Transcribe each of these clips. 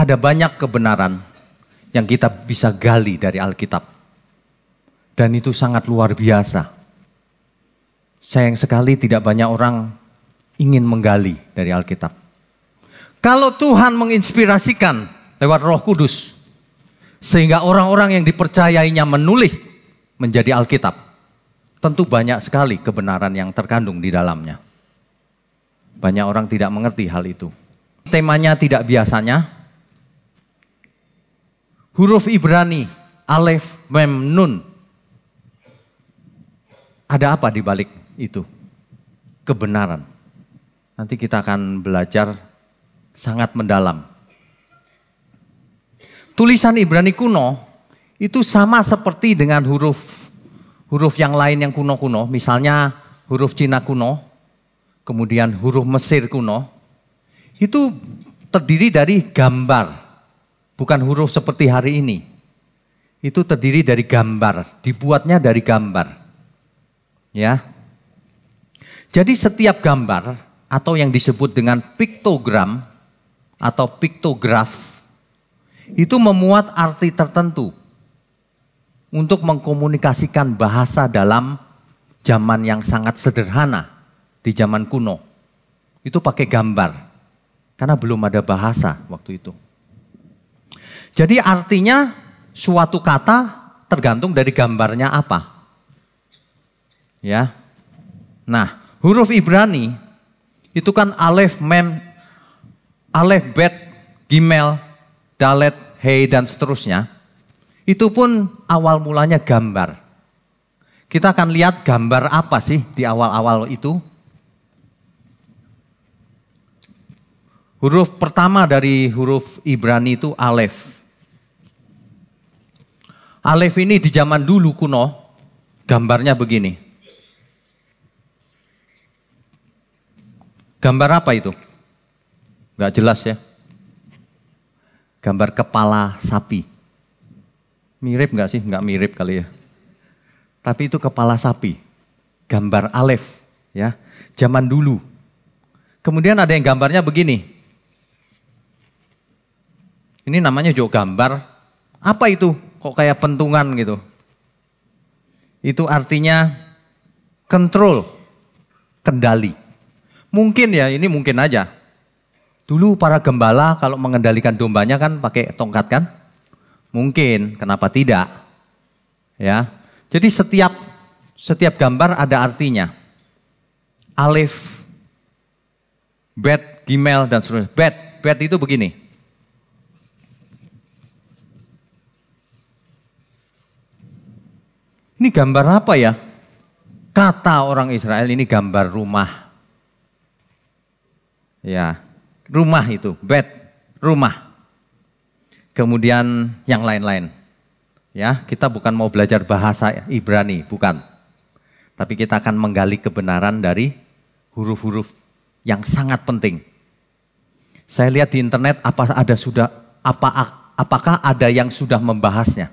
ada banyak kebenaran yang kita bisa gali dari Alkitab. Dan itu sangat luar biasa. Sayang sekali tidak banyak orang ingin menggali dari Alkitab. Kalau Tuhan menginspirasikan lewat Roh Kudus, sehingga orang-orang yang dipercayainya menulis menjadi Alkitab, tentu banyak sekali kebenaran yang terkandung di dalamnya. Banyak orang tidak mengerti hal itu. Temanya tidak biasanya. Huruf Ibrani, Alef, Mem, Nun. Ada apa di balik itu? Kebenaran. Nanti kita akan belajar sangat mendalam. Tulisan Ibrani kuno itu sama seperti dengan huruf yang lain yang kuno-kuno. Misalnya huruf Cina kuno, kemudian huruf Mesir kuno. Itu terdiri dari gambar. Bukan huruf seperti hari ini. Itu terdiri dari gambar, dibuatnya dari gambar. Ya. Jadi setiap gambar atau yang disebut dengan piktogram atau piktograf itu memuat arti tertentu untuk mengkomunikasikan bahasa dalam zaman yang sangat sederhana di zaman kuno. Itu pakai gambar karena belum ada bahasa waktu itu. Jadi artinya suatu kata tergantung dari gambarnya apa. Ya. Nah, huruf Ibrani itu kan alef, mem, alef, bet, gimel, dalet, hei dan seterusnya. Itu pun awal mulanya gambar. Kita akan lihat gambar apa sih di awal-awal itu. Huruf pertama dari huruf Ibrani itu alef. Alef ini di zaman dulu kuno, gambarnya begini. Gambar apa itu? Gak jelas ya. Gambar kepala sapi. Mirip gak sih? Gak mirip kali ya. Tapi itu kepala sapi. Gambar alef. Ya, zaman dulu. Kemudian ada yang gambarnya begini. Ini namanya juga gambar. Apa itu? Kok kayak pentungan gitu. Itu artinya kontrol, kendali. Mungkin ya, ini mungkin aja. Dulu para gembala kalau mengendalikan dombanya kan pakai tongkat kan? Mungkin, kenapa tidak? Ya. Jadi setiap gambar ada artinya. Alif, bet, gimel dan seterusnya. Bet itu begini. Ini gambar apa ya? Kata orang Israel ini gambar rumah. Ya, rumah itu, bet, rumah. Kemudian yang lain-lain. Ya, kita bukan mau belajar bahasa Ibrani, bukan. Tapi kita akan menggali kebenaran dari huruf-huruf yang sangat penting. Saya lihat di internet apakah ada yang sudah membahasnya?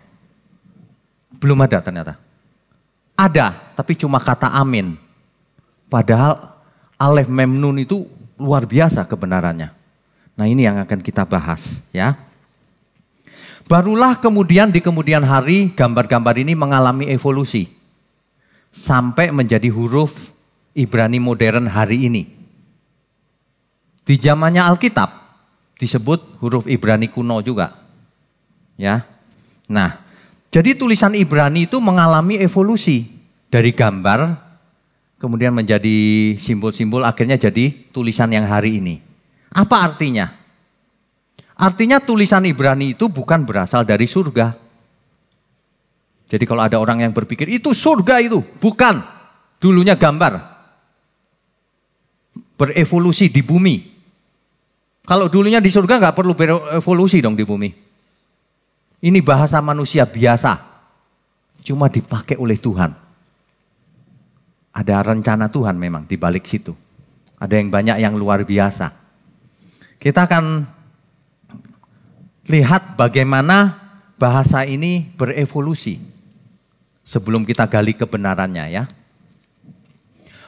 Belum ada ternyata. Ada, tapi cuma kata amin. Padahal alef mem nun itu luar biasa kebenarannya. Nah, ini yang akan kita bahas ya. Barulah kemudian di kemudian hari gambar-gambar ini mengalami evolusi. Sampai menjadi huruf Ibrani modern hari ini. Di zamannya Alkitab disebut huruf Ibrani kuno juga. Ya. Nah, jadi tulisan Ibrani itu mengalami evolusi dari gambar, kemudian menjadi simbol-simbol, akhirnya jadi tulisan yang hari ini. Apa artinya? Artinya tulisan Ibrani itu bukan berasal dari surga. Jadi kalau ada orang yang berpikir itu surga itu, bukan. Dulunya gambar. Berevolusi di bumi. Kalau dulunya di surga nggak perlu berevolusi dong di bumi. Ini bahasa manusia biasa, cuma dipakai oleh Tuhan. Ada rencana Tuhan memang di balik situ. Ada yang banyak yang luar biasa. Kita akan lihat bagaimana bahasa ini berevolusi sebelum kita gali kebenarannya ya.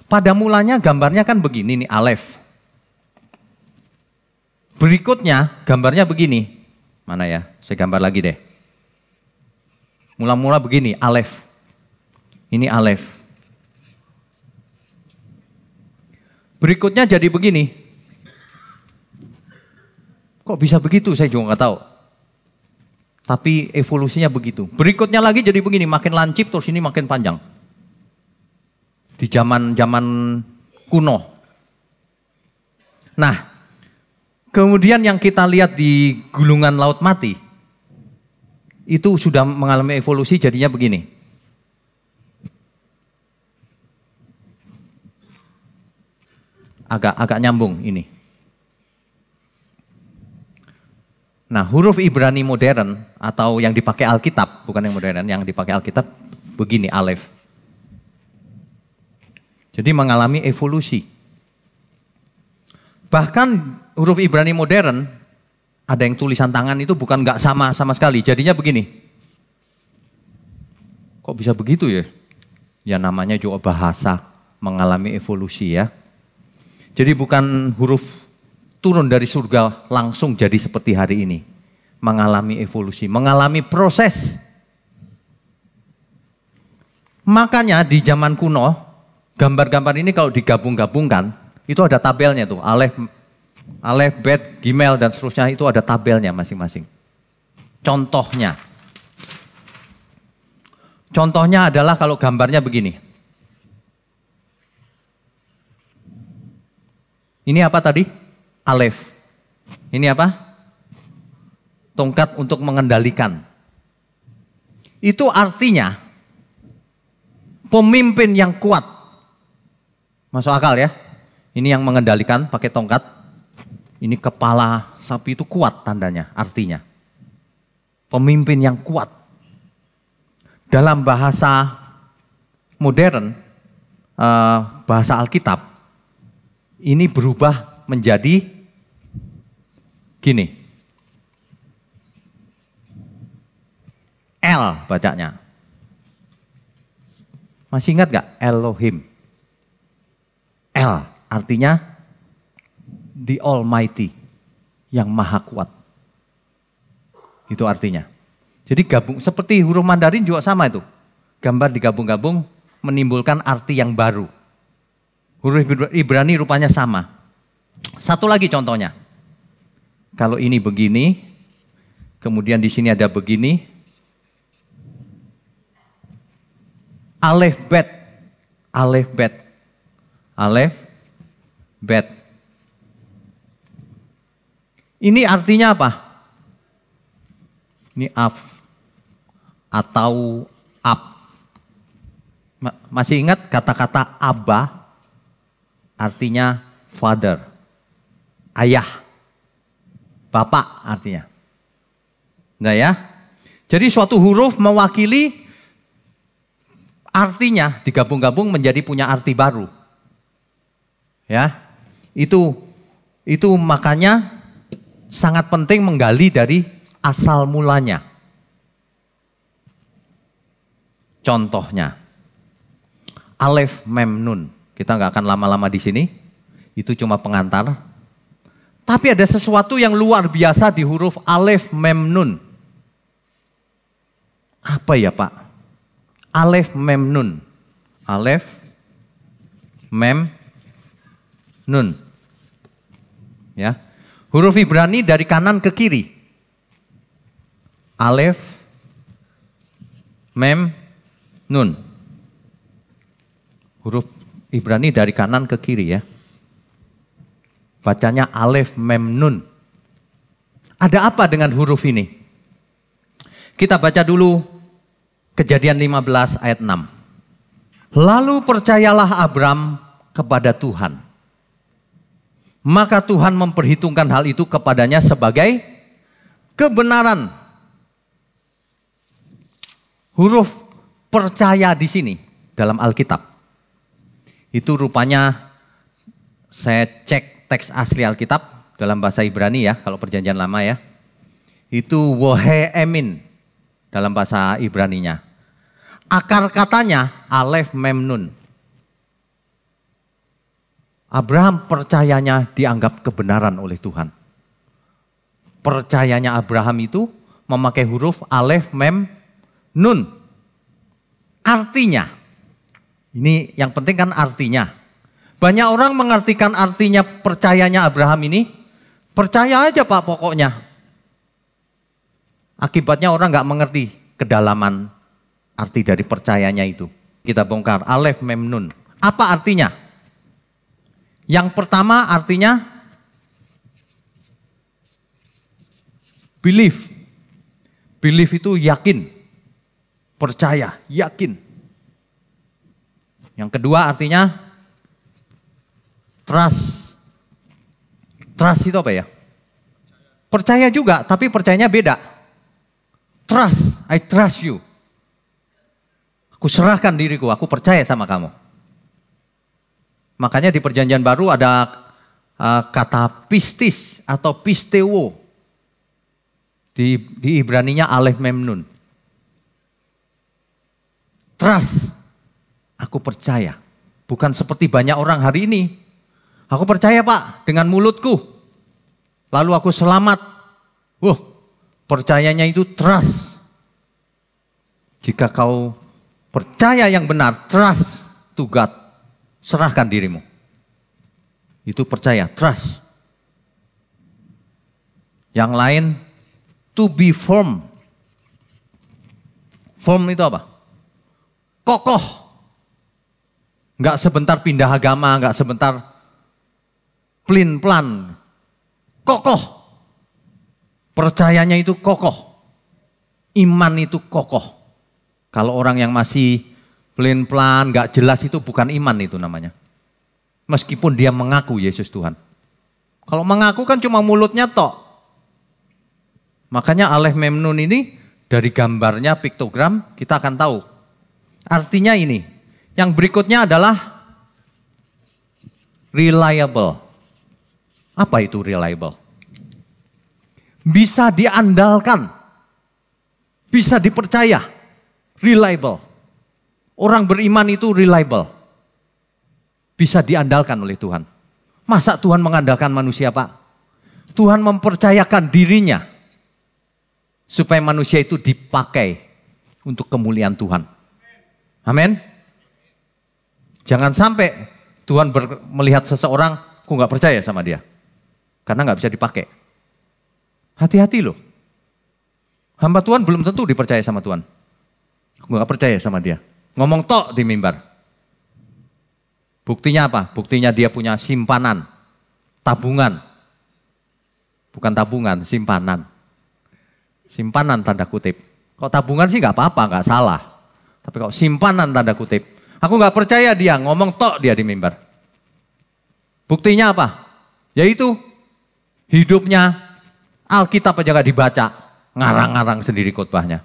Pada mulanya gambarnya kan begini nih, alef. Berikutnya gambarnya begini, Mana ya? Saya gambar lagi deh. Mula-mula begini, alef. Ini alef. Berikutnya jadi begini. Kok bisa begitu? Saya juga nggak tahu. Tapi evolusinya begitu. Berikutnya lagi jadi begini, makin lancip terus ini makin panjang. Di zaman kuno. Nah, kemudian yang kita lihat di gulungan laut mati, itu sudah mengalami evolusi jadinya begini. Agak nyambung ini. Nah, huruf Ibrani modern atau yang dipakai Alkitab, bukan yang modern, yang dipakai Alkitab begini, alef. Jadi mengalami evolusi. Bahkan huruf Ibrani modern, ada yang tulisan tangan itu bukan nggak sama sekali. Jadinya begini. Kok bisa begitu ya? Ya namanya juga bahasa mengalami evolusi ya. Jadi bukan huruf turun dari surga langsung jadi seperti hari ini. Mengalami evolusi, mengalami proses. Makanya di zaman kuno, gambar-gambar ini kalau digabung-gabungkan, itu ada tabelnya tuh. Alef, bet, gimel, dan seterusnya itu ada tabelnya masing-masing. Contohnya adalah kalau gambarnya begini. Ini apa tadi? Alef. Ini apa? Tongkat untuk mengendalikan. Itu artinya pemimpin yang kuat. Masuk akal ya? Ini yang mengendalikan pakai tongkat. Ini kepala sapi itu kuat tandanya, artinya. Pemimpin yang kuat. Dalam bahasa modern, bahasa Alkitab, ini berubah menjadi gini. L bacanya. Masih ingat gak? Elohim. L artinya the Almighty, yang maha kuat. Itu artinya. Jadi gabung, seperti huruf Mandarin juga sama itu. Gambar digabung-gabung menimbulkan arti yang baru. Huruf Ibrani rupanya sama. Satu lagi contohnya. Kalau ini begini, kemudian di sini ada begini. Alef bet. Alef bet. Alef bet. Ini artinya apa? Ini af atau ab. Masih ingat kata-kata Abba? Artinya father, ayah, bapak artinya. Nah ya, jadi suatu huruf mewakili artinya digabung-gabung menjadi punya arti baru. Ya, itu makanya sangat penting menggali dari asal mulanya. Contohnya, alef mem nun. Kita nggak akan lama-lama di sini. Itu cuma pengantar. Tapi ada sesuatu yang luar biasa di huruf alef mem nun. Apa ya Pak? Alef mem nun. Alef mem nun. Ya. Huruf Ibrani dari kanan ke kiri. Alef mem nun. Huruf Ibrani dari kanan ke kiri ya. Bacanya alef mem nun. Ada apa dengan huruf ini? Kita baca dulu Kejadian 15 ayat 6. Lalu percayalah Abram kepada Tuhan. Maka Tuhan memperhitungkan hal itu kepadanya sebagai kebenaran. Huruf percaya di sini dalam Alkitab. Itu rupanya saya cek teks asli Alkitab dalam bahasa Ibrani ya, kalau perjanjian lama ya. Itu wohe emin dalam bahasa Ibraninya. Akar katanya alef mem nun. Abraham percayanya dianggap kebenaran oleh Tuhan. Percayanya Abraham itu memakai huruf alef, mem, nun. Artinya, ini yang penting kan artinya. Banyak orang mengartikan artinya percayanya Abraham ini, percaya aja Pak pokoknya. Akibatnya orang nggak mengerti kedalaman arti dari percayanya itu. Kita bongkar, alef, mem, nun. Apa artinya? Yang pertama artinya belief. Belief itu yakin, percaya, yakin. Yang kedua artinya trust. Trust itu apa ya? Percaya juga, tapi percayanya beda. Trust, I trust you. Aku serahkan diriku, aku percaya sama kamu. Makanya di Perjanjian Baru ada kata pistis atau pisteo. Di Ibraninya alef mem nun. Trust, aku percaya. Bukan seperti banyak orang hari ini. Aku percaya Pak dengan mulutku. Lalu aku selamat. Percayanya itu trust. Jika kau percaya yang benar, trust to God. Serahkan dirimu. Itu percaya, trust. Yang lain, to be firm. Firm itu apa? Kokoh. Enggak sebentar pindah agama, enggak sebentar pelin-pelan. Kokoh. Percayanya itu kokoh. Iman itu kokoh. Kalau orang yang masih pelin-pelan, enggak jelas itu bukan iman itu namanya. Meskipun dia mengaku Yesus Tuhan. Kalau mengaku kan cuma mulutnya tok. Makanya alef mem nun ini dari gambarnya piktogram kita akan tahu. Artinya ini. Yang berikutnya adalah reliable. Apa itu reliable? Bisa diandalkan. Bisa dipercaya. Reliable. Orang beriman itu reliable. Bisa diandalkan oleh Tuhan. Masa Tuhan mengandalkan manusia Pak? Tuhan mempercayakan dirinya. Supaya manusia itu dipakai untuk kemuliaan Tuhan. Amin. Jangan sampai Tuhan melihat seseorang, aku gak percaya sama dia. Karena gak bisa dipakai. Hati-hati loh. Hamba Tuhan belum tentu dipercaya sama Tuhan. Aku gak percaya sama dia. Ngomong tok di mimbar. Buktinya apa? Buktinya dia punya simpanan. Tabungan. Bukan tabungan, simpanan. Simpanan tanda kutip. Kalau tabungan sih gak apa-apa, gak salah. Tapi kalau simpanan tanda kutip. Aku gak percaya dia, ngomong tok dia di mimbar. Buktinya apa? Yaitu hidupnya Alkitab aja gak dibaca. Ngarang-ngarang sendiri khotbahnya.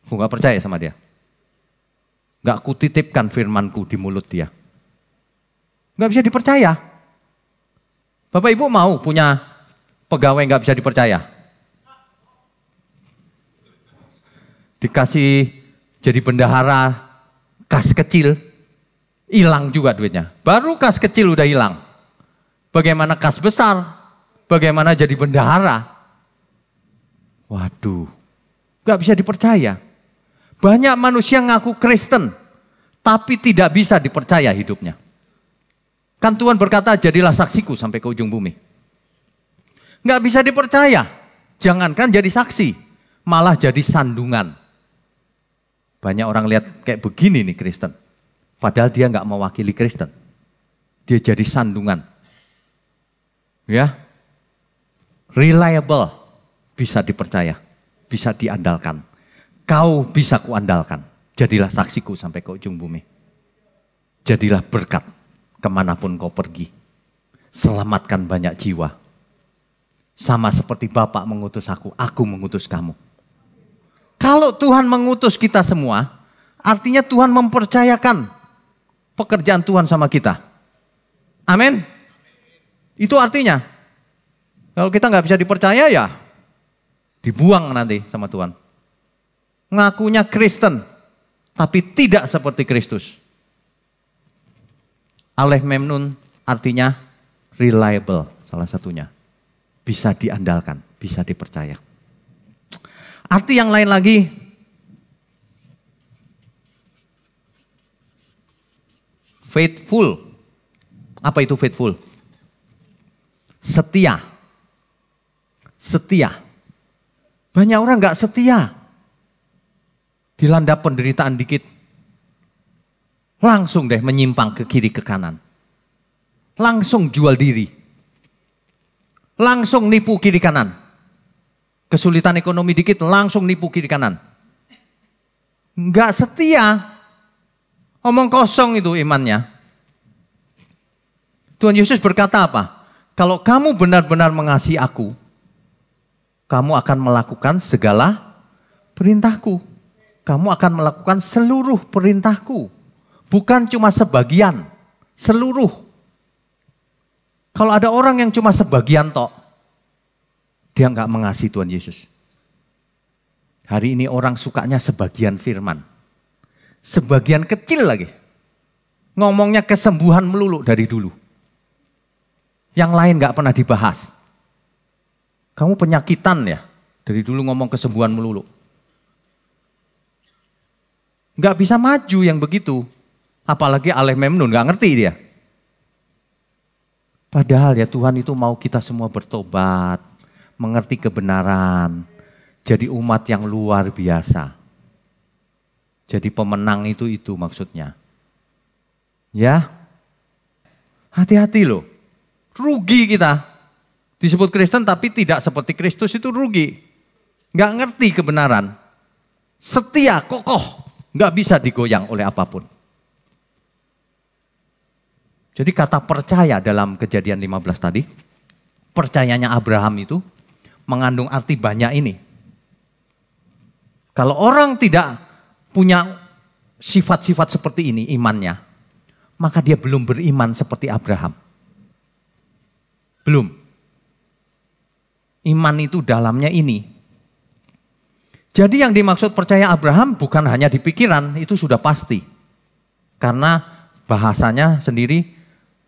Aku gak percaya sama dia. Gak kutitipkan firmanku di mulut dia. Gak bisa dipercaya. Bapak Ibu mau punya pegawai gak bisa dipercaya? Dikasih jadi bendahara kas kecil, hilang juga duitnya. Baru kas kecil udah hilang. Bagaimana kas besar? Bagaimana jadi bendahara? Waduh, gak bisa dipercaya. Banyak manusia ngaku Kristen, tapi tidak bisa dipercaya hidupnya. Kan Tuhan berkata, jadilah saksiku sampai ke ujung bumi. Gak bisa dipercaya. Jangankan jadi saksi, malah jadi sandungan. Banyak orang lihat kayak begini nih Kristen. Padahal dia gak mewakili Kristen. Dia jadi sandungan. Ya, reliable, bisa dipercaya, bisa diandalkan. Kau bisa kuandalkan. Jadilah saksiku sampai ke ujung bumi. Jadilah berkat kemanapun kau pergi. Selamatkan banyak jiwa. Sama seperti Bapak mengutus aku mengutus kamu. Kalau Tuhan mengutus kita semua, artinya Tuhan mempercayakan pekerjaan Tuhan sama kita. Amin. Itu artinya. Kalau kita nggak bisa dipercaya ya dibuang nanti sama Tuhan. Ngakunya Kristen, tapi tidak seperti Kristus. Alef mem nun artinya reliable, salah satunya. bisa diandalkan, bisa dipercaya. Arti yang lain lagi, faithful. Apa itu faithful? Setia. Setia. Banyak orang gak setia. Dilanda penderitaan dikit, langsung deh menyimpang ke kiri ke kanan. Langsung jual diri. Langsung nipu kiri kanan. Kesulitan ekonomi dikit, langsung nipu kiri kanan. Enggak setia. Omong kosong itu imannya. Tuhan Yesus berkata apa? Kalau kamu benar-benar mengasihi aku, kamu akan melakukan segala perintahku. Kamu akan melakukan seluruh perintahku. Bukan cuma sebagian, seluruh. Kalau ada orang yang cuma sebagian tok, dia nggak mengasihi Tuhan Yesus. Hari ini orang sukanya sebagian firman. Sebagian kecil lagi. Ngomongnya kesembuhan melulu dari dulu. Yang lain nggak pernah dibahas. Kamu penyakitan ya, dari dulu ngomong kesembuhan melulu. Nggak bisa maju yang begitu. Apalagi Aleh Memnun, nggak ngerti dia. Padahal ya Tuhan itu mau kita semua bertobat, mengerti kebenaran, jadi umat yang luar biasa. Jadi pemenang itu maksudnya. Ya, hati-hati loh. Rugi kita. Disebut Kristen tapi tidak seperti Kristus itu rugi. Nggak ngerti kebenaran. Setia, kokoh. Nggak bisa digoyang oleh apapun. Jadi kata percaya dalam Kejadian 15 tadi, percayanya Abraham itu mengandung arti banyak ini. Kalau orang tidak punya sifat-sifat seperti ini imannya, maka dia belum beriman seperti Abraham. Belum. Iman itu dalamnya ini. Jadi yang dimaksud percaya Abraham bukan hanya di pikiran, itu sudah pasti. Karena bahasanya sendiri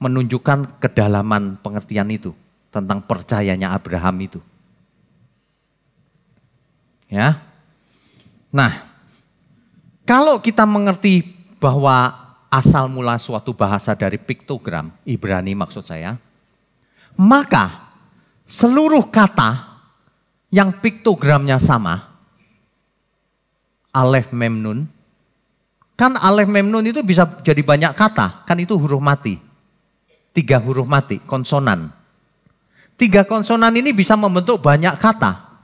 menunjukkan kedalaman pengertian itu tentang percayanya Abraham itu. Ya. Nah, kalau kita mengerti bahwa asal mula suatu bahasa dari piktogram, Ibrani maksud saya, maka seluruh kata yang piktogramnya sama, Alef Memnun, kan Alef Memnun itu bisa jadi banyak kata, kan itu huruf mati. 3 huruf mati, konsonan. 3 konsonan ini bisa membentuk banyak kata.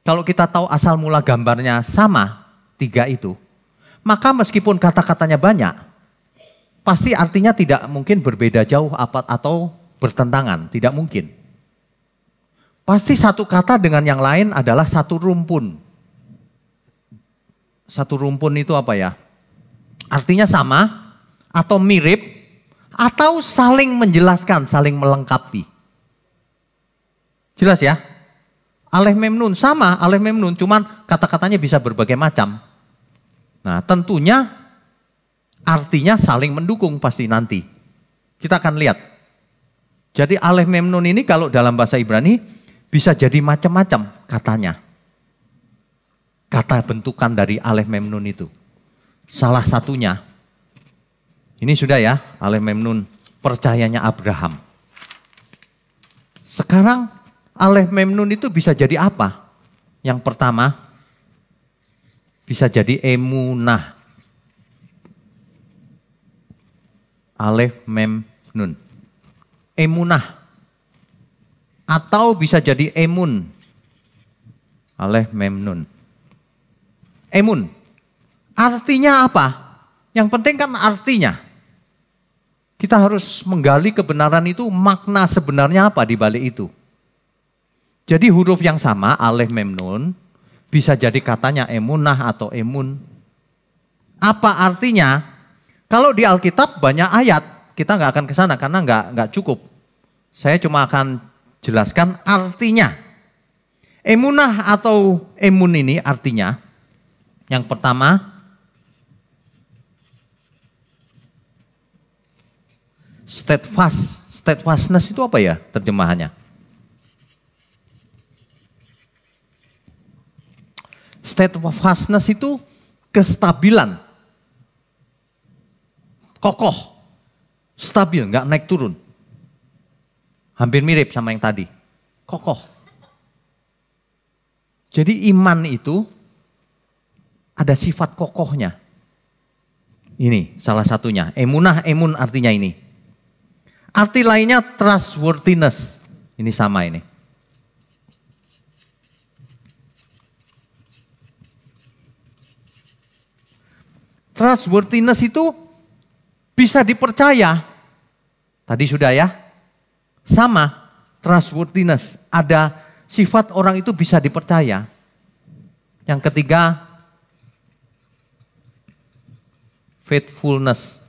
Kalau kita tahu asal mula gambarnya sama, 3 itu, maka meskipun kata-katanya banyak, pasti artinya tidak mungkin berbeda jauh atau bertentangan, tidak mungkin. Pasti satu kata dengan yang lain adalah satu rumpun. Satu rumpun itu apa ya? Artinya sama atau mirip atau saling menjelaskan, saling melengkapi. Jelas ya? Alef Memnun sama, Alef Memnun, cuman kata-katanya bisa berbagai macam. Nah, tentunya artinya saling mendukung pasti nanti. Kita akan lihat. Jadi Alef Memnun ini kalau dalam bahasa Ibrani bisa jadi macam-macam katanya. Kata bentukan dari Alef Memnun itu. Salah satunya, ini sudah ya, Alef Memnun, percayanya Abraham. Sekarang Alef Memnun itu bisa jadi apa? Yang pertama, bisa jadi emunah. Alef Memnun. Emunah. Atau bisa jadi emun. Alef Memnun. Emun. Artinya apa? Yang penting kan artinya. Kita harus menggali kebenaran itu, makna sebenarnya apa di balik itu. Jadi huruf yang sama, Alef Memnun, bisa jadi katanya emunah atau emun. Apa artinya? Kalau di Alkitab banyak ayat, kita nggak akan ke sana karena nggak cukup. Saya cuma akan jelaskan artinya. Emunah atau emun ini artinya, yang pertama, steadfastness itu apa ya terjemahannya? Steadfastness itu kestabilan. Kokoh, stabil, nggak naik turun. Hampir mirip sama yang tadi. Kokoh. Jadi iman itu ada sifat kokohnya. Ini salah satunya. Emunah, emun artinya ini. Arti lainnya trustworthiness. Ini sama ini. Trustworthiness itu bisa dipercaya. Tadi sudah ya. Sama, trustworthiness. Ada sifat orang itu bisa dipercaya. Yang ketiga, faithfulness.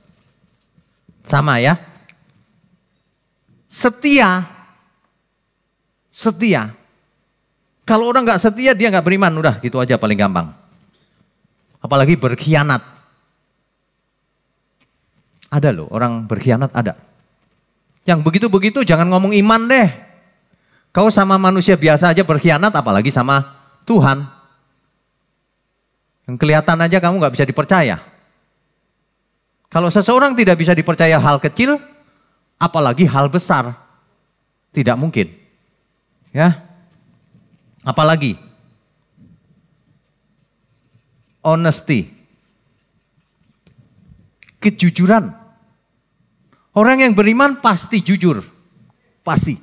Sama ya. Setia. Setia. Kalau orang nggak setia, dia nggak beriman. Udah gitu aja paling gampang. Apalagi berkhianat. Ada loh, orang berkhianat ada. Yang begitu-begitu jangan ngomong iman deh. Kau sama manusia biasa aja berkhianat, apalagi sama Tuhan. Yang kelihatan aja kamu nggak bisa dipercaya. Kalau seseorang tidak bisa dipercaya hal kecil, apalagi hal besar. Tidak mungkin. Ya. Apalagi honesty. Kejujuran. Orang yang beriman pasti jujur. Pasti.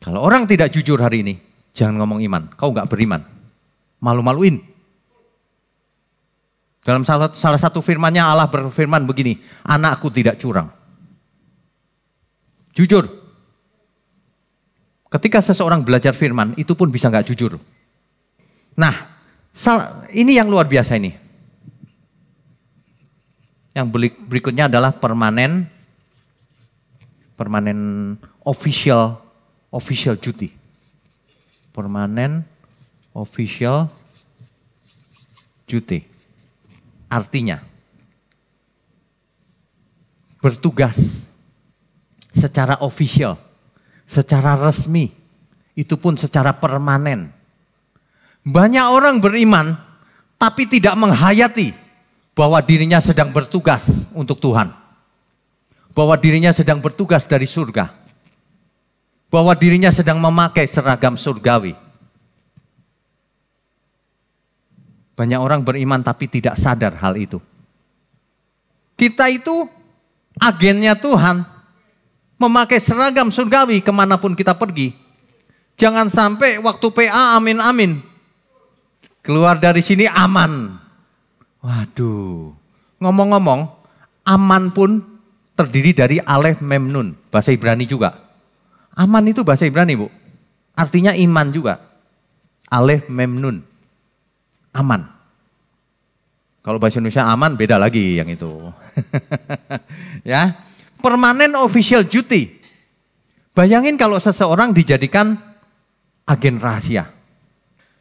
Kalau orang tidak jujur hari ini, jangan ngomong iman. Kau nggak beriman. Malu-maluin. Dalam salah satu firman-Nya Allah berfirman begini, anakku tidak curang. Jujur. Ketika seseorang belajar firman, itu pun bisa nggak jujur. Nah, ini yang luar biasa ini. Yang berikutnya adalah permanen official duty. Permanen official duty. Artinya bertugas secara official, secara resmi, itu pun secara permanen. Banyak orang beriman tapi tidak menghayati bahwa dirinya sedang bertugas untuk Tuhan. Bahwa dirinya sedang bertugas dari surga. Bahwa dirinya sedang memakai seragam surgawi. Banyak orang beriman tapi tidak sadar hal itu. Kita itu agennya Tuhan. Memakai seragam surgawi kemanapun kita pergi. Jangan sampai waktu PA amin amin. Keluar dari sini aman. Waduh. Ngomong-ngomong, aman pun terdiri dari alef mem nun, bahasa Ibrani juga. Aman itu bahasa Ibrani, Bu. Artinya iman juga. Alef mem nun. Aman. Kalau bahasa Indonesia aman beda lagi yang itu. Ya. Permanen official duty. Bayangin kalau seseorang dijadikan agen rahasia.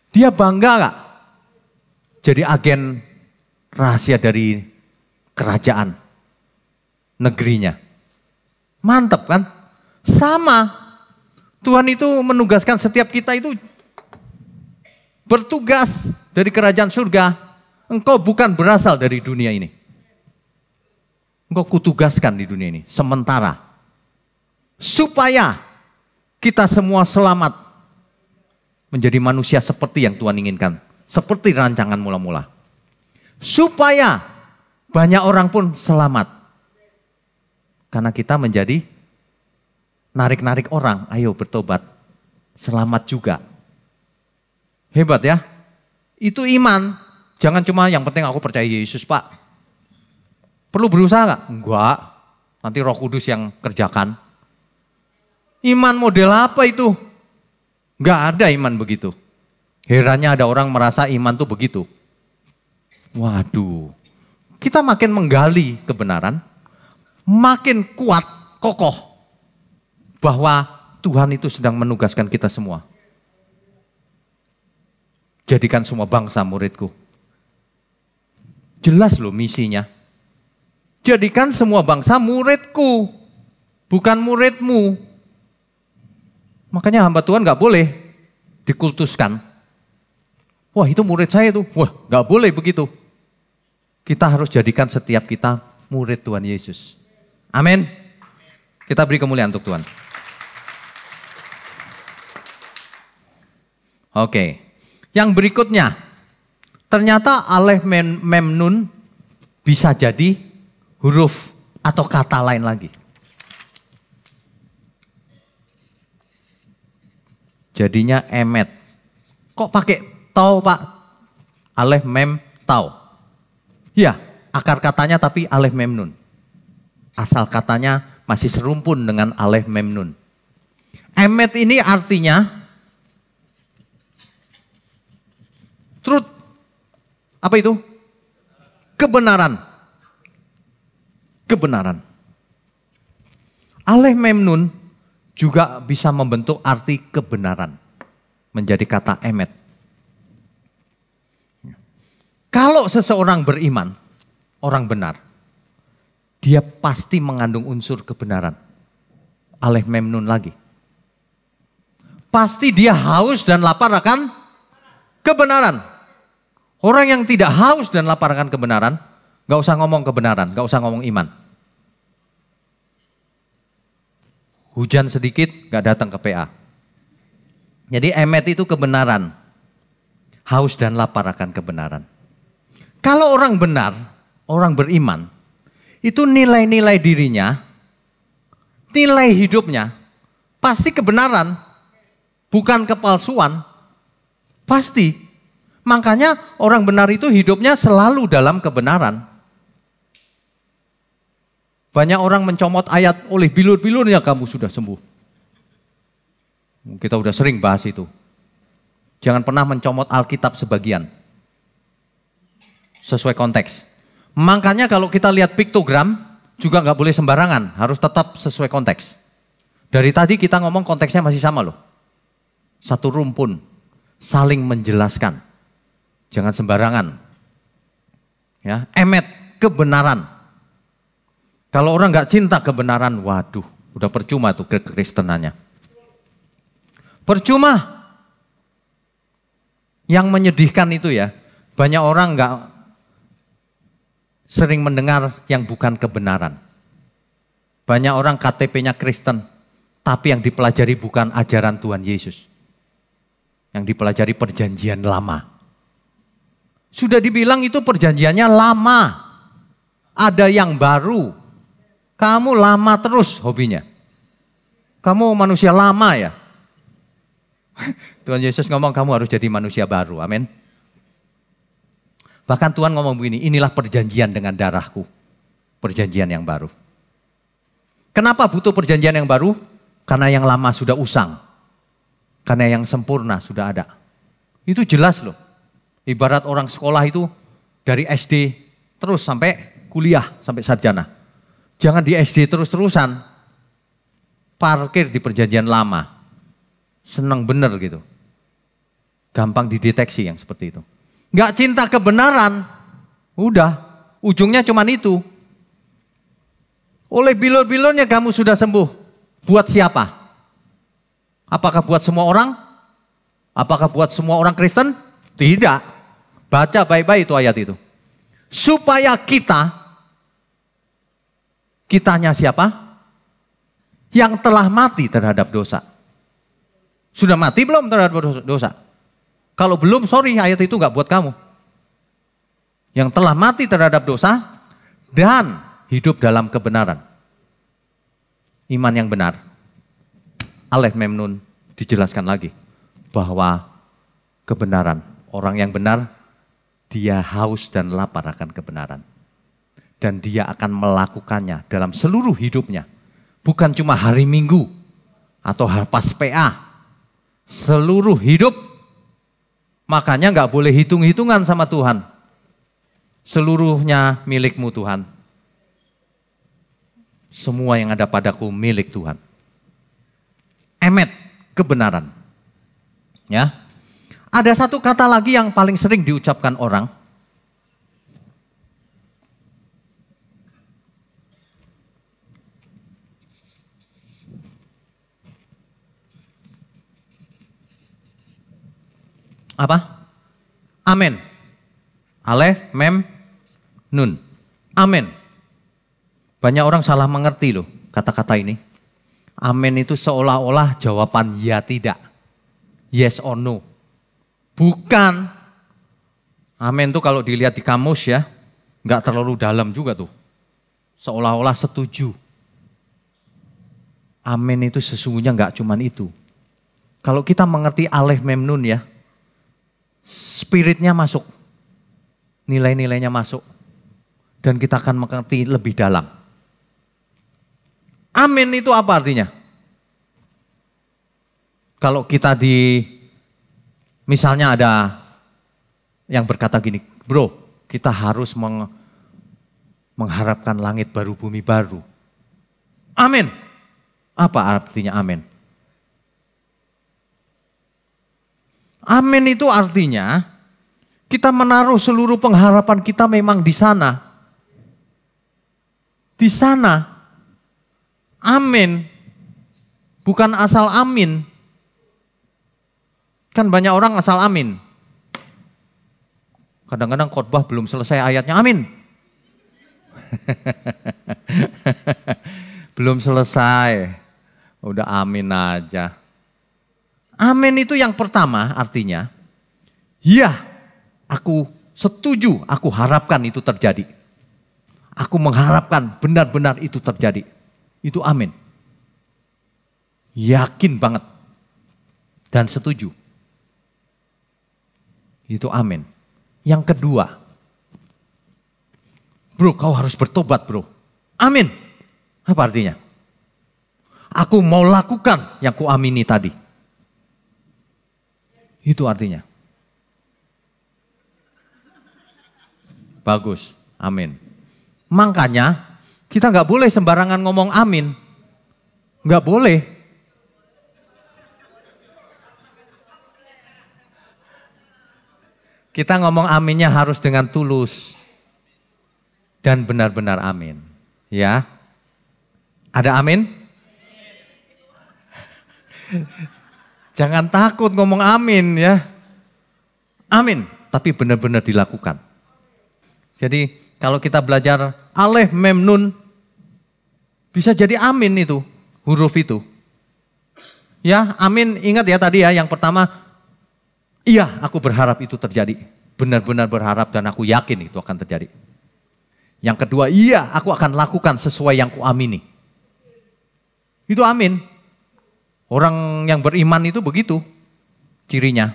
Dia bangga nggak? Jadi agen rahasia dari kerajaan negerinya. Mantap kan? Sama. Tuhan itu menugaskan setiap kita itu bertugas dari kerajaan surga. Engkau bukan berasal dari dunia ini. Engkau kutugaskan di dunia ini. Sementara. Supaya kita semua selamat. Menjadi manusia seperti yang Tuhan inginkan. Seperti rancangan mula-mula. Supaya banyak orang pun selamat. Karena kita menjadi narik-narik orang, ayo bertobat, selamat juga. Hebat ya, itu iman. Jangan cuma yang penting aku percaya Yesus Pak. Perlu berusaha nggak? Enggak, nanti Roh Kudus yang kerjakan. Iman model apa itu? Enggak ada iman begitu. Herannya ada orang merasa iman tuh begitu. Waduh, kita makin menggali kebenaran, makin kuat, kokoh, bahwa Tuhan itu sedang menugaskan kita semua. Jadikan semua bangsa muridku. Jelas loh misinya. Jadikan semua bangsa muridku, bukan muridmu. Makanya hamba Tuhan gak boleh dikultuskan. Wah itu murid saya itu. Wah gak boleh begitu. Kita harus jadikan setiap kita murid Tuhan Yesus. Amin. Kita beri kemuliaan untuk Tuhan. Oke. Yang berikutnya. Ternyata alef mem nun bisa jadi huruf atau kata lain lagi. Jadinya emet. Kok pakai tau Pak? Alef mem tau. Ya, akar katanya tapi alef mem nun. Asal katanya masih serumpun dengan alef mem nun. Emet ini artinya truth. Apa itu? Kebenaran. Kebenaran. Alef mem nun juga bisa membentuk arti kebenaran. Menjadi kata emet. Kalau seseorang beriman, orang benar, dia pasti mengandung unsur kebenaran. Alef mem nun lagi. Pasti dia haus dan lapar akan kebenaran. Orang yang tidak haus dan lapar akan kebenaran, gak usah ngomong kebenaran, gak usah ngomong iman. Hujan sedikit gak datang ke PA. Jadi emet itu kebenaran. Haus dan lapar akan kebenaran. Kalau orang benar, orang beriman, itu nilai-nilai dirinya, nilai hidupnya, pasti kebenaran, bukan kepalsuan, pasti. Makanya orang benar itu hidupnya selalu dalam kebenaran. Banyak orang mencomot ayat, oleh bilur-bilurnya kamu sudah sembuh. Kita udah sering bahas itu. Jangan pernah mencomot Alkitab sebagian. Sesuai konteks. Makanya kalau kita lihat piktogram juga nggak boleh sembarangan, harus tetap sesuai konteks. Dari tadi kita ngomong konteksnya masih sama loh. Satu rumpun, saling menjelaskan. Jangan sembarangan. Ya, emet, kebenaran. Kalau orang nggak cinta kebenaran, waduh, udah percuma tuh kekristenannya. Percuma. Yang menyedihkan itu ya, banyak orang nggak sering mendengar yang bukan kebenaran. Banyak orang KTP-nya Kristen, tapi yang dipelajari bukan ajaran Tuhan Yesus. Yang dipelajari perjanjian lama. Sudah dibilang itu perjanjiannya lama. Ada yang baru. Kamu lama terus hobinya. Kamu manusia lama ya. Tuhan Yesus ngomong kamu harus jadi manusia baru. Amin. Bahkan Tuhan ngomong begini, inilah perjanjian dengan darahku. Perjanjian yang baru. Kenapa butuh perjanjian yang baru? Karena yang lama sudah usang. Karena yang sempurna sudah ada. Itu jelas loh. Ibarat orang sekolah itu dari SD terus sampai kuliah, sampai sarjana. Jangan di SD terus-terusan. Parkir di perjanjian lama. Senang bener gitu. Gampang dideteksi yang seperti itu. Nggak cinta kebenaran, udah, ujungnya cuman itu. Oleh bilur-bilurnya kamu sudah sembuh. Buat siapa? Apakah buat semua orang? Apakah buat semua orang Kristen? Tidak. Baca baik-baik itu ayat itu. Supaya kitanya siapa? Yang telah mati terhadap dosa. Sudah mati belum terhadap dosa? Kalau belum, sorry, ayat itu nggak buat kamu. Yang telah mati terhadap dosa dan hidup dalam kebenaran. Iman yang benar. Alef mem nun dijelaskan lagi bahwa kebenaran, orang yang benar dia haus dan lapar akan kebenaran. Dan dia akan melakukannya dalam seluruh hidupnya. Bukan cuma hari Minggu atau pas PA. Seluruh hidup. Makanya nggak boleh hitung-hitungan sama Tuhan. Seluruhnya milikmu Tuhan. Semua yang ada padaku milik Tuhan. Emet, kebenaran. Ya. Ada satu kata lagi yang paling sering diucapkan orang. Apa? Amin. Alef, mem, nun. Amin. Banyak orang salah mengerti loh kata-kata ini. Amin itu seolah-olah jawaban ya tidak. Yes or no. Bukan. Amin itu kalau dilihat di kamus ya, nggak terlalu dalam juga tuh. Seolah-olah setuju. Amin itu sesungguhnya nggak cuman itu. Kalau kita mengerti alef mem nun ya, spiritnya masuk. Nilai-nilainya masuk. Dan kita akan mengerti lebih dalam. Amin itu apa artinya? Kalau kita misalnya ada yang berkata gini, bro, kita harus mengharapkan langit baru, bumi baru. Amin. Apa artinya amin? Amin itu artinya kita menaruh seluruh pengharapan kita memang di sana. Di sana. Amin. Bukan asal amin. Kan banyak orang asal amin. Kadang-kadang khotbah belum selesai ayatnya amin. Belum selesai. Udah amin aja. Amin itu yang pertama artinya, ya aku setuju, aku harapkan itu terjadi. Aku mengharapkan benar-benar itu terjadi. Itu amin. Yakin banget. Dan setuju. Itu amin. Yang kedua, bro kau harus bertobat bro. Amin. Apa artinya? Aku mau lakukan yang kuamini tadi. Itu artinya. Bagus, amin. Makanya kita nggak boleh sembarangan ngomong amin. Nggak boleh. Kita ngomong aminnya harus dengan tulus. Dan benar-benar amin. Ya. Ada amin? Jangan takut ngomong amin ya. Amin, tapi benar-benar dilakukan. Jadi kalau kita belajar alef mem nun, bisa jadi amin itu, huruf itu. Ya, amin ingat ya tadi ya, yang pertama, iya aku berharap itu terjadi. Benar-benar berharap dan aku yakin itu akan terjadi. Yang kedua, iya aku akan lakukan sesuai yang kuamini. Itu amin. Orang yang beriman itu begitu cirinya.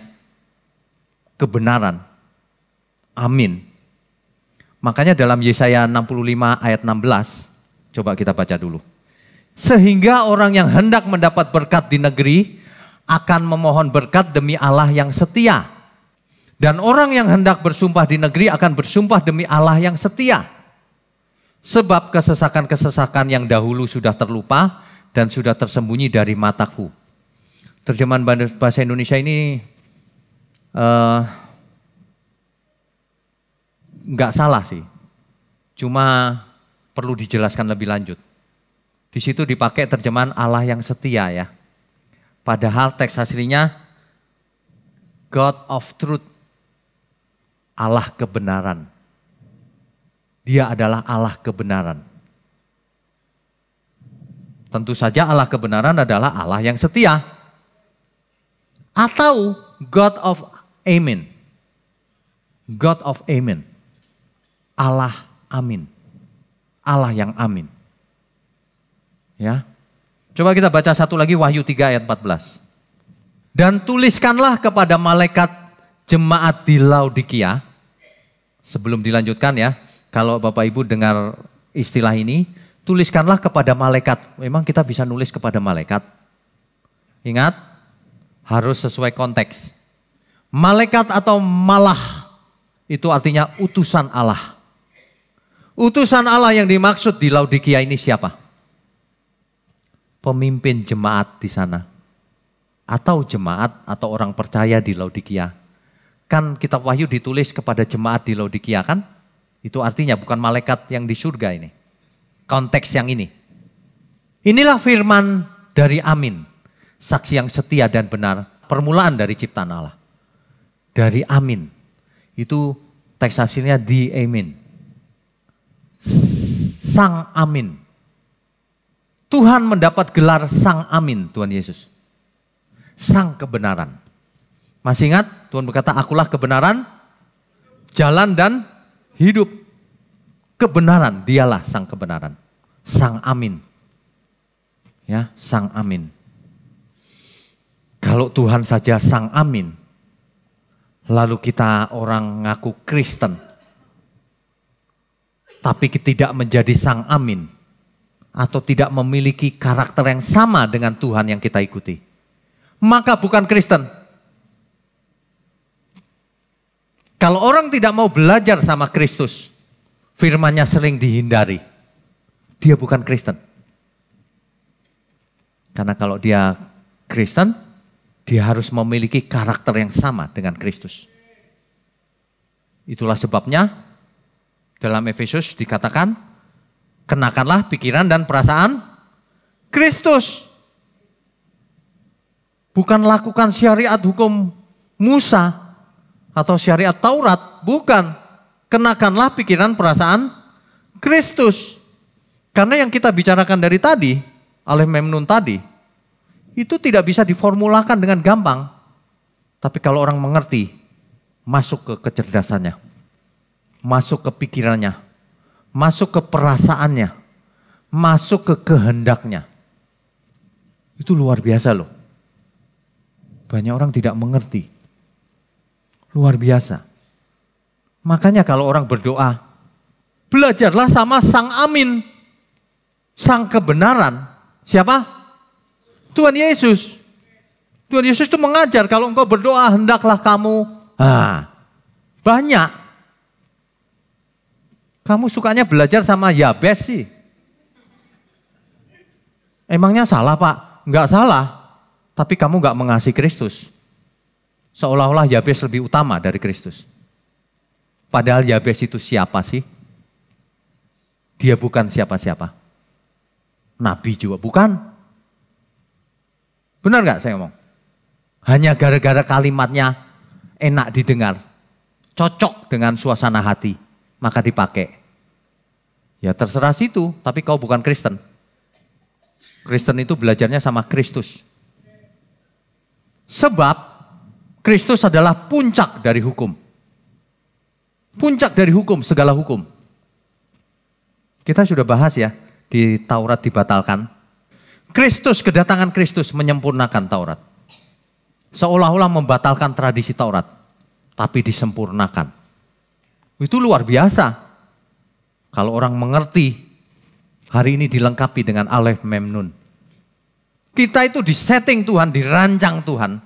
Kebenaran. Amin. Makanya dalam Yesaya 65 ayat 16, coba kita baca dulu. Sehingga orang yang hendak mendapat berkat di negeri akan memohon berkat demi Allah yang setia. Dan orang yang hendak bersumpah di negeri akan bersumpah demi Allah yang setia. Sebab kesesakan-kesesakan yang dahulu sudah terlupa dan sudah tersembunyi dari mataku. Terjemahan bahasa Indonesia ini nggak salah sih. Cuma perlu dijelaskan lebih lanjut. Di situ dipakai terjemahan Allah yang setia ya. Padahal teks aslinya God of Truth. Allah kebenaran. Dia adalah Allah kebenaran. Tentu saja Allah kebenaran adalah Allah yang setia. Atau God of Amen. God of Amen. Allah amin. Allah yang amin. Ya. Coba kita baca satu lagi Wahyu 3 ayat 14. Dan tuliskanlah kepada malaikat jemaat di Laodikia. Sebelum dilanjutkan ya. Kalau Bapak Ibu dengar istilah ini. Tuliskanlah kepada malaikat. Memang kita bisa nulis kepada malaikat. Ingat, harus sesuai konteks. Malaikat atau malah itu artinya utusan Allah. Utusan Allah yang dimaksud di Laodikia ini siapa? Pemimpin jemaat di sana. Atau jemaat atau orang percaya di Laodikia. Kan kitab Wahyu ditulis kepada jemaat di Laodikia kan? Itu artinya bukan malaikat yang di surga ini. Konteks yang ini. Inilah firman dari Amin. Saksi yang setia dan benar. Permulaan dari ciptaan Allah. Dari Amin. Itu teks aslinya di Amin. Sang Amin. Tuhan mendapat gelar Sang Amin, Tuhan Yesus. Sang kebenaran. Masih ingat Tuhan berkata, akulah kebenaran, jalan dan hidup. Kebenaran, dialah sang kebenaran. Sang Amin. Ya, Sang Amin. Kalau Tuhan saja Sang Amin, lalu kita orang ngaku Kristen, tapi tidak menjadi Sang Amin, atau tidak memiliki karakter yang sama dengan Tuhan yang kita ikuti, maka bukan Kristen. Kalau orang tidak mau belajar sama Kristus, firman-Nya sering dihindari, dia bukan Kristen. Karena kalau dia Kristen, dia harus memiliki karakter yang sama dengan Kristus. Itulah sebabnya dalam Efesus dikatakan, kenakanlah pikiran dan perasaan Kristus. Bukan lakukan syariat hukum Musa atau syariat Taurat, bukan. Kenakanlah pikiran perasaan Kristus. Karena yang kita bicarakan dari tadi, oleh Memnun tadi, itu tidak bisa diformulakan dengan gampang. Tapi kalau orang mengerti, masuk ke kecerdasannya, masuk ke pikirannya, masuk ke perasaannya, masuk ke kehendaknya. Itu luar biasa loh. Banyak orang tidak mengerti. Luar biasa. Makanya kalau orang berdoa, belajarlah sama Sang Amin. Sang kebenaran. Siapa? Tuhan Yesus. Tuhan Yesus itu mengajar kalau engkau berdoa hendaklah kamu. Banyak. Kamu sukanya belajar sama Yabes sih. Emangnya salah Pak? Enggak salah. Tapi kamu enggak mengasihi Kristus. Seolah-olah Yabes lebih utama dari Kristus. Padahal Yabes itu siapa sih? Dia bukan siapa-siapa. Nabi juga bukan. Benar nggak saya ngomong? Hanya gara-gara kalimatnya enak didengar, cocok dengan suasana hati, maka dipakai. Ya terserah situ, tapi kau bukan Kristen. Kristen itu belajarnya sama Kristus. Sebab Kristus adalah puncak dari hukum. Puncak dari hukum, segala hukum. Kita sudah bahas ya, di Taurat dibatalkan. Kristus, kedatangan Kristus menyempurnakan Taurat. Seolah-olah membatalkan tradisi Taurat, tapi disempurnakan. Itu luar biasa. Kalau orang mengerti, hari ini dilengkapi dengan Alef Memnun. Kita itu disetting Tuhan, dirancang Tuhan,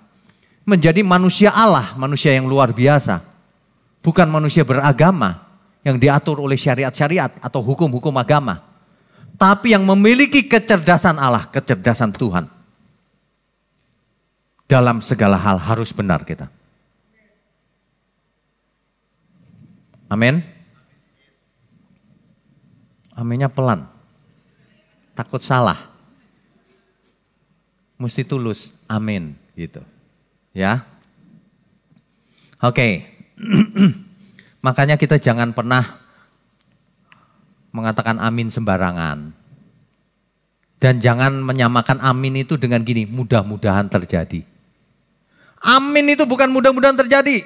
menjadi manusia Allah, manusia yang luar biasa. Bukan manusia beragama yang diatur oleh syariat-syariat atau hukum-hukum agama. Tapi yang memiliki kecerdasan Allah, kecerdasan Tuhan. Dalam segala hal harus benar kita. Amin. Aminnya pelan. Takut salah. Mesti tulus. Amin. Gitu. Ya. Oke. Makanya kita jangan pernah mengatakan amin sembarangan. Dan jangan menyamakan amin itu dengan gini, mudah-mudahan terjadi. Amin itu bukan mudah-mudahan terjadi.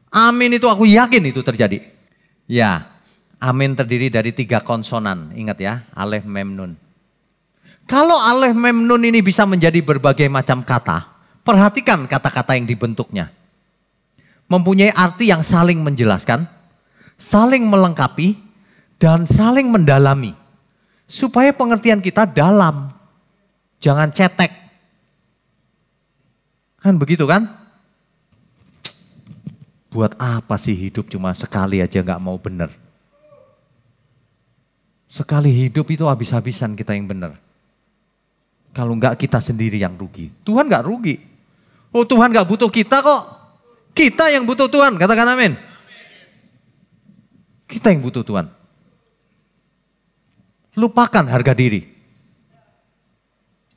Amin itu aku yakin itu terjadi. Ya, amin terdiri dari 3 konsonan. Ingat ya, Alef Memnun. Kalau Alef Memnun ini bisa menjadi berbagai macam kata, perhatikan kata-kata yang dibentuknya. Mempunyai arti yang saling menjelaskan, saling melengkapi, dan saling mendalami. Supaya pengertian kita dalam, jangan cetek. Kan begitu kan? Buat apa sih hidup cuma sekali aja gak mau benar? Sekali hidup itu habis-habisan kita yang benar. Kalau enggak kita sendiri yang rugi. Tuhan gak rugi. Oh Tuhan gak butuh kita kok. Kita yang butuh Tuhan, katakan amin. Kita yang butuh Tuhan. Lupakan harga diri.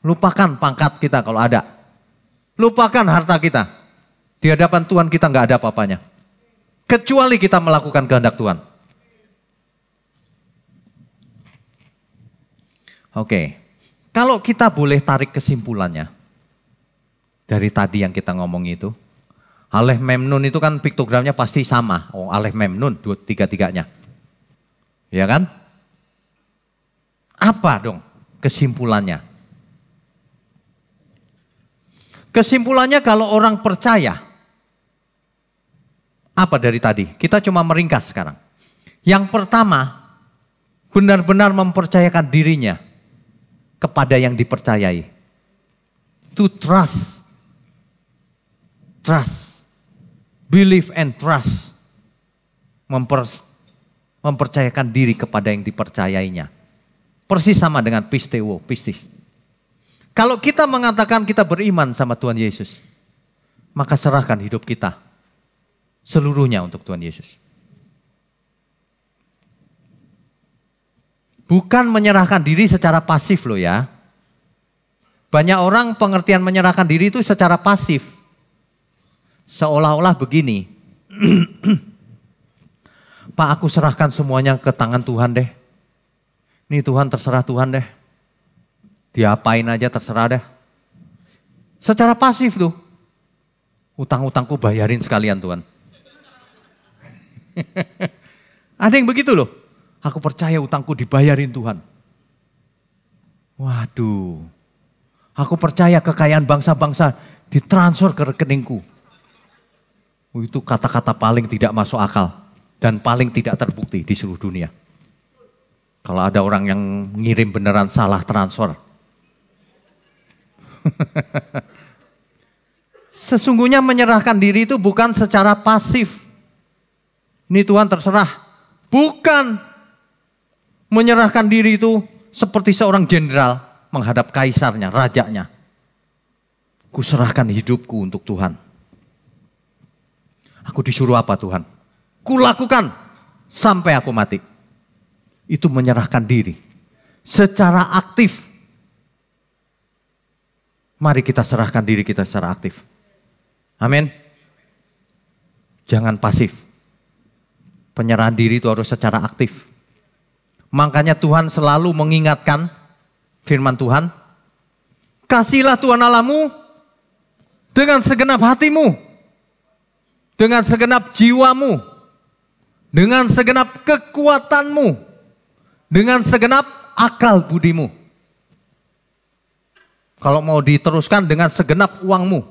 Lupakan pangkat kita kalau ada. Lupakan harta kita. Di hadapan Tuhan kita nggak ada apa-apanya. kecuali kita melakukan kehendak Tuhan. Oke, kalau kita boleh tarik kesimpulannya dari tadi yang kita ngomong itu, Alef Mem Nun itu kan piktogramnya pasti sama. Oh, Alef Mem Nun, tiga-tiganya. Ya kan? Apa dong kesimpulannya? Kesimpulannya kalau orang percaya, apa dari tadi? Kita cuma meringkas sekarang. Yang pertama, benar-benar mempercayakan dirinya kepada yang dipercayai. To trust. Trust. Believe and trust. Mempercayakan diri kepada yang dipercayainya. Persis sama dengan pisteo, pistis. Kalau kita mengatakan kita beriman sama Tuhan Yesus, maka serahkan hidup kita seluruhnya untuk Tuhan Yesus. Bukan menyerahkan diri secara pasif loh ya. Banyak orang pengertian menyerahkan diri itu secara pasif. Seolah-olah begini. Pak, aku serahkan semuanya ke tangan Tuhan deh. Nih Tuhan, terserah Tuhan deh. Diapain aja terserah deh. Secara pasif tuh. Utang-utangku bayarin sekalian Tuhan. Ada yang begitu loh. Aku percaya utangku dibayarin Tuhan. Waduh. Aku percaya kekayaan bangsa-bangsa ditransfer ke rekeningku. Itu kata-kata paling tidak masuk akal. Dan paling tidak terbukti di seluruh dunia. Kalau ada orang yang ngirim beneran salah transfer. Sesungguhnya menyerahkan diri itu bukan secara pasif. Ini Tuhan terserah. Bukan menyerahkan diri itu seperti seorang jenderal menghadap kaisarnya, rajanya. Kuserahkan hidupku untuk Tuhan. Aku disuruh apa Tuhan? Kulakukan sampai aku mati. Itu menyerahkan diri secara aktif. Mari kita serahkan diri kita secara aktif. Amin. Jangan pasif. Penyerahan diri itu harus secara aktif. Makanya Tuhan selalu mengingatkan firman Tuhan. Kasihlah Tuhan Allahmu dengan segenap hatimu. Dengan segenap jiwamu. Dengan segenap kekuatanmu. Dengan segenap akal budimu. Kalau mau diteruskan dengan segenap uangmu.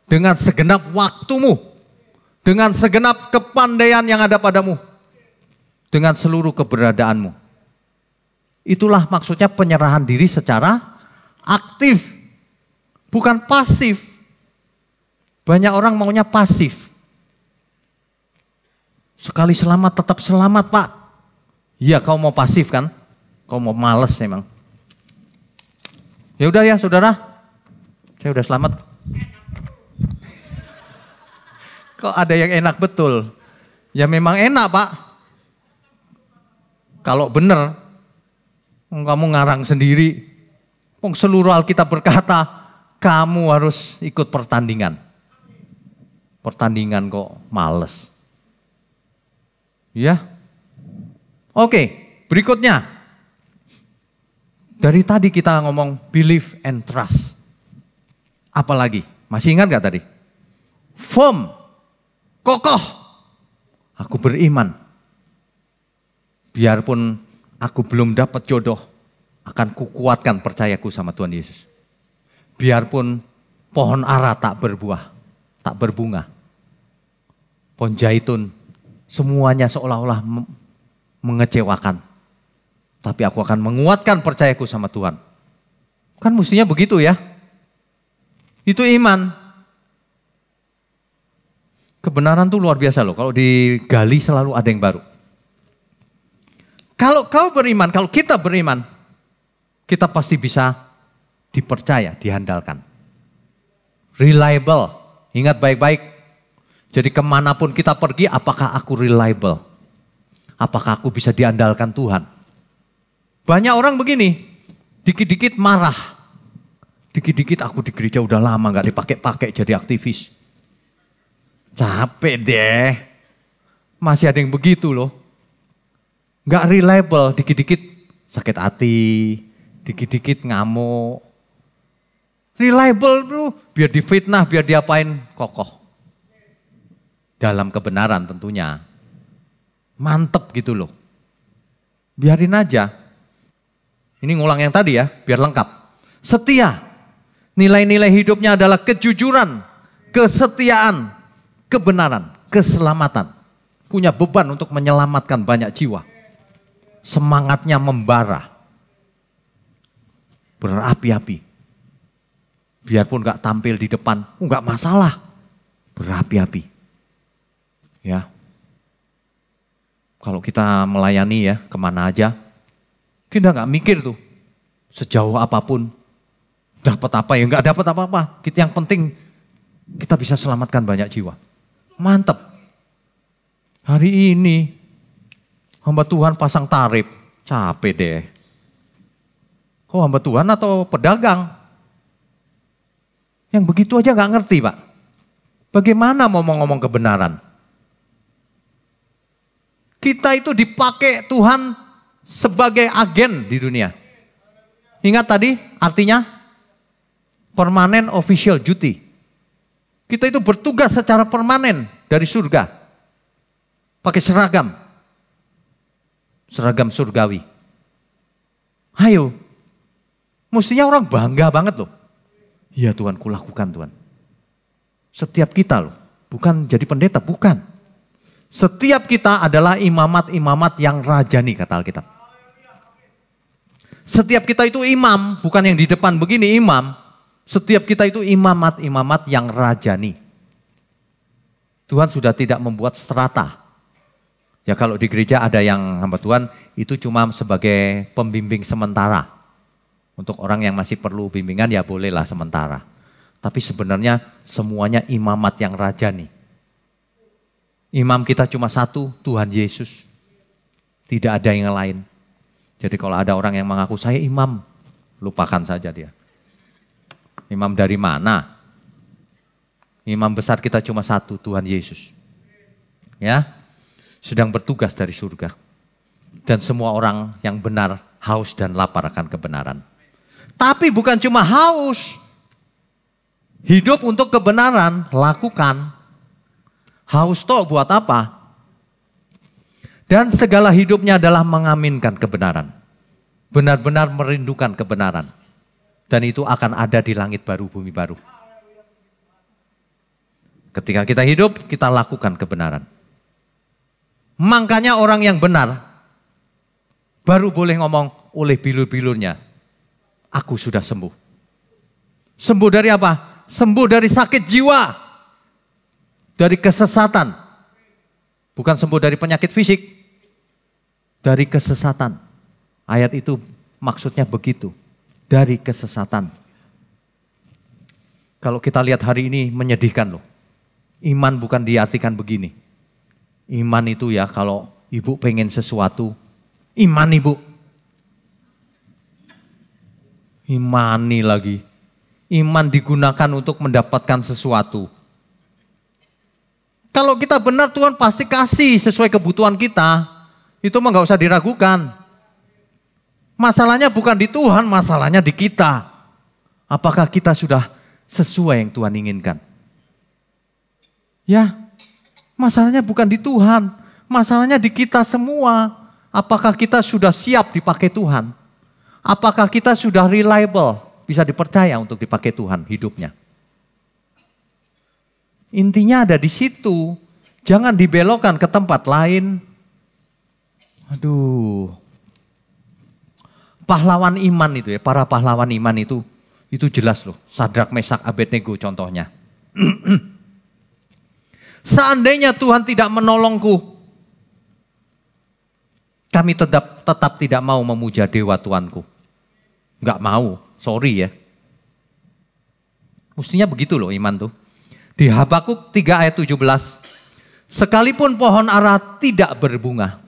Dengan segenap waktumu. Dengan segenap kepandaian yang ada padamu. Dengan seluruh keberadaanmu. Itulah maksudnya penyerahan diri secara aktif. Bukan pasif. Banyak orang maunya pasif. Sekali selamat tetap selamat Pak. Iya kau mau pasif kan? Kau mau males emang. Ya udah ya saudara, saya udah selamat. Kok ada yang enak betul? Ya memang enak Pak. Kalau benar, kamu ngarang sendiri. Seluruh Alkitab berkata, kamu harus ikut pertandingan. Pertandingan kok males. Ya. Oke, berikutnya. Dari tadi kita ngomong believe and trust. Apalagi? Masih ingat gak tadi? Firm, kokoh. Aku beriman. Biarpun aku belum dapat jodoh, akan kukuatkan percayaku sama Tuhan Yesus. Biarpun pohon ara tak berbuah, tak berbunga. Pohon zaitun, semuanya seolah-olah mengecewakan. Tapi aku akan menguatkan percayaku sama Tuhan. Kan mestinya begitu ya. Itu iman. Kebenaran tuh luar biasa loh. Kalau digali selalu ada yang baru. Kalau kau beriman, kalau kita beriman, kita pasti bisa dipercaya, diandalkan. Reliable. Ingat baik-baik. Jadi kemanapun kita pergi, apakah aku reliable? Apakah aku bisa diandalkan Tuhan? Banyak orang begini, dikit-dikit marah. Dikit-dikit aku di gereja udah lama gak dipakai-pakai jadi aktivis. Capek deh. Masih ada yang begitu loh. Nggak reliable, dikit-dikit sakit hati, dikit-dikit ngamuk. Reliable tuh biar difitnah, biar diapain, kokoh. Dalam kebenaran tentunya. Mantep gitu loh. Biarin aja. Ini ngulang yang tadi ya, biar lengkap. Setia. Nilai-nilai hidupnya adalah kejujuran, kesetiaan, kebenaran, keselamatan. Punya beban untuk menyelamatkan banyak jiwa. Semangatnya membara. Berapi-api. Biarpun gak tampil di depan, gak masalah. Berapi-api. Ya. Kalau kita melayani ya, kemana aja. Kita gak mikir tuh. Sejauh apapun. Dapat apa ya, gak dapat apa-apa. Yang penting kita bisa selamatkan banyak jiwa. Mantap. Hari ini hamba Tuhan pasang tarif, capek deh. Kok hamba Tuhan atau pedagang? Yang begitu aja gak ngerti Pak. Bagaimana mau ngomong kebenaran? Kita itu dipakai Tuhan sebagai agen di dunia. Ingat tadi artinya permanent official duty. Kita itu bertugas secara permanen dari surga. Pakai seragam. Seragam surgawi. Ayo. Mestinya orang bangga banget loh. Ya Tuhan, kulakukan Tuhan. Setiap kita loh. Bukan jadi pendeta, bukan. Setiap kita adalah imamat-imamat yang rajani kata Alkitab. Setiap kita itu imam, bukan yang di depan begini imam. Setiap kita itu imamat-imamat yang rajani. Tuhan sudah tidak membuat strata. Ya kalau di gereja ada yang hamba Tuhan itu cuma sebagai pembimbing sementara. Untuk orang yang masih perlu bimbingan ya bolehlah sementara. Tapi sebenarnya semuanya imamat yang rajani. Imam kita cuma satu, Tuhan Yesus. Tidak ada yang lain. Jadi kalau ada orang yang mengaku saya imam, lupakan saja dia. Imam dari mana? Imam besar kita cuma satu, Tuhan Yesus. Ya, sedang bertugas dari surga. Dan semua orang yang benar haus dan lapar akan kebenaran. Tapi bukan cuma haus. Hidup untuk kebenaran, lakukan. Haus toh buat apa? Dan segala hidupnya adalah mengaminkan kebenaran. Benar-benar merindukan kebenaran. Dan itu akan ada di langit baru, bumi baru. Ketika kita hidup, kita lakukan kebenaran. Makanya orang yang benar baru boleh ngomong oleh bilur-bilurnya, aku sudah sembuh. Sembuh dari apa? Sembuh dari sakit jiwa. Dari kesesatan. Bukan sembuh dari penyakit fisik. Dari kesesatan. Ayat itu maksudnya begitu. Dari kesesatan. Kalau kita lihat hari ini menyedihkan loh. Iman bukan diartikan begini. Iman itu ya kalau ibu pengen sesuatu. Iman ibu. Imani lagi. Iman digunakan untuk mendapatkan sesuatu. Kalau kita benar Tuhan pasti kasih sesuai kebutuhan kita. Itu mah gak usah diragukan. Masalahnya bukan di Tuhan, masalahnya di kita. Apakah kita sudah sesuai yang Tuhan inginkan? Ya, masalahnya bukan di Tuhan. Masalahnya di kita semua. Apakah kita sudah siap dipakai Tuhan? Apakah kita sudah reliable, bisa dipercaya untuk dipakai Tuhan hidupnya? Intinya ada di situ. Jangan dibelokkan ke tempat lain. Aduh. Pahlawan iman itu ya, para pahlawan iman itu jelas loh. Sadrak, Mesak, Abednego contohnya. Seandainya Tuhan tidak menolongku, kami tetap tidak mau memuja dewa Tuanku. Enggak mau, sorry ya. Mestinya begitu loh iman tuh. Di Habakuk 3 ayat 17. Sekalipun pohon ara tidak berbunga,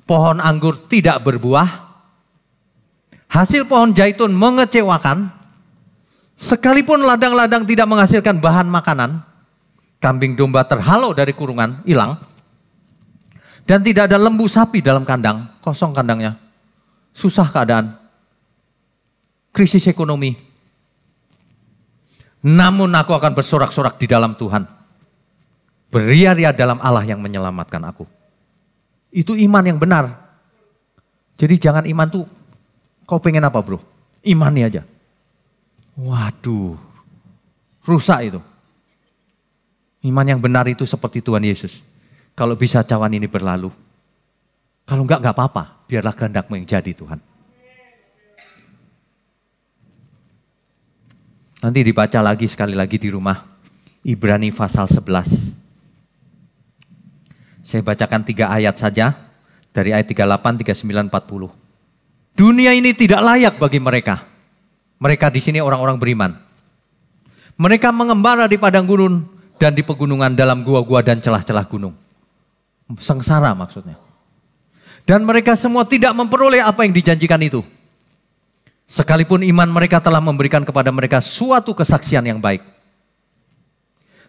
pohon anggur tidak berbuah, hasil pohon zaitun mengecewakan, sekalipun ladang-ladang tidak menghasilkan bahan makanan, kambing domba terhalau dari kurungan, hilang. Dan tidak ada lembu sapi dalam kandang, kosong kandangnya. Susah keadaan. Krisis ekonomi. Namun aku akan bersorak-sorak di dalam Tuhan. Beria-ria dalam Allah yang menyelamatkan aku. Itu iman yang benar. Jadi jangan iman tuh, kau pengen apa bro? Imani aja. Waduh, rusak itu. Iman yang benar itu seperti Tuhan Yesus. Kalau bisa cawan ini berlalu. Kalau enggak apa-apa. Biarlah kehendakmu yang jadi Tuhan. Nanti dibaca lagi sekali lagi di rumah. Ibrani pasal 11. Saya bacakan 3 ayat saja. Dari ayat 38, 39, 40. Dunia ini tidak layak bagi mereka. Mereka di sini orang-orang beriman. Mereka mengembara di padang gurun dan di pegunungan dalam gua-gua dan celah-celah gunung. Sengsara maksudnya. Dan mereka semua tidak memperoleh apa yang dijanjikan itu. Sekalipun iman mereka telah memberikan kepada mereka suatu kesaksian yang baik.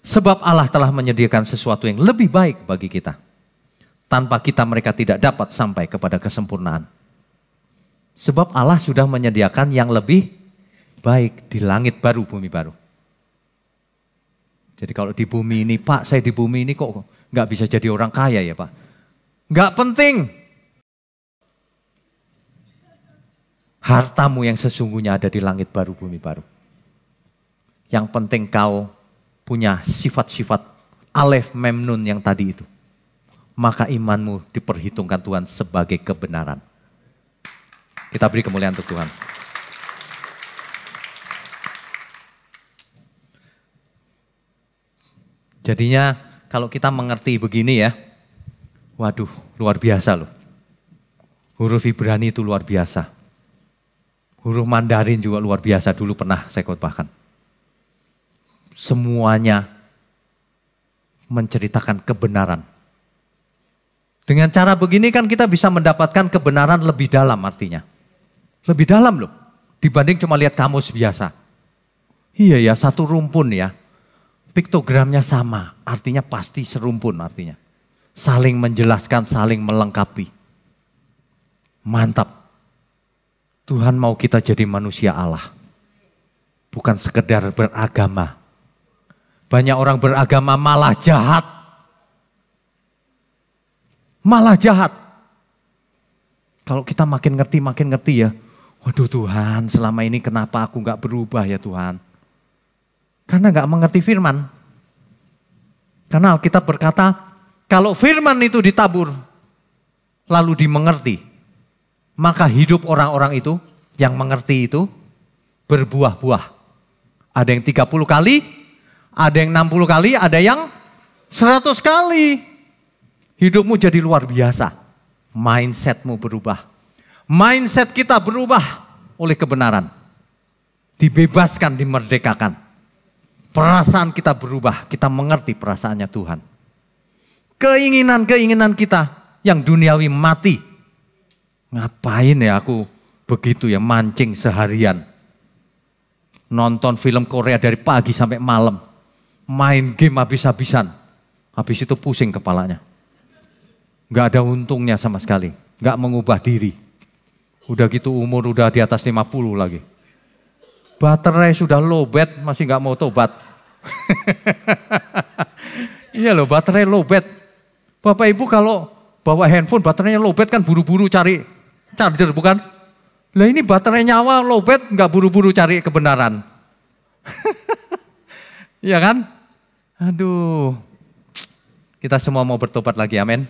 Sebab Allah telah menyediakan sesuatu yang lebih baik bagi kita. Tanpa kita mereka tidak dapat sampai kepada kesempurnaan. Sebab Allah sudah menyediakan yang lebih baik di langit baru, bumi baru. Jadi kalau di bumi ini, Pak saya di bumi ini kok nggak bisa jadi orang kaya ya Pak? Nggak penting. Hartamu yang sesungguhnya ada di langit baru, bumi baru. Yang penting kau punya sifat-sifat alef mem nun yang tadi itu. Maka imanmu diperhitungkan Tuhan sebagai kebenaran. Kita beri kemuliaan untuk Tuhan. Jadinya kalau kita mengerti begini ya, waduh luar biasa loh. Huruf Ibrani itu luar biasa. Huruf Mandarin juga luar biasa, dulu pernah saya khotbahkan. Semuanya menceritakan kebenaran. Dengan cara begini kan kita bisa mendapatkan kebenaran lebih dalam artinya. Lebih dalam loh, dibanding cuma lihat kamus biasa. Iya ya, satu rumpun ya. Piktogramnya sama, artinya pasti serumpun artinya. Saling menjelaskan, saling melengkapi. Mantap. Tuhan mau kita jadi manusia Allah. Bukan sekedar beragama. Banyak orang beragama malah jahat. Malah jahat. Kalau kita makin ngerti ya. Waduh Tuhan, selama ini kenapa aku gak berubah ya Tuhan? Karena gak mengerti firman. Karena Alkitab berkata, kalau firman itu ditabur, lalu dimengerti, maka hidup orang-orang itu, yang mengerti itu, berbuah-buah. Ada yang 30 kali, ada yang 60 kali, ada yang 100 kali. Hidupmu jadi luar biasa. Mindsetmu berubah. Mindset kita berubah oleh kebenaran. Dibebaskan, dimerdekakan. Perasaan kita berubah, kita mengerti perasaannya Tuhan. Keinginan-keinginan kita yang duniawi mati. Ngapain ya aku begitu ya mancing seharian. Nonton film Korea dari pagi sampai malam. Main game habis-habisan. Habis itu pusing kepalanya. Gak ada untungnya sama sekali. Gak mengubah diri. Udah gitu umur udah di atas 50 lagi. Baterai sudah lowbat masih gak mau tobat. Iya loh, baterai lowbat. Bapak Ibu kalau bawa handphone baterainya lowbat kan buru-buru cari charger bukan? Lah ini baterai nyawa lowbat nggak buru-buru cari kebenaran. Iya kan? Aduh. Kita semua mau bertobat lagi, amin.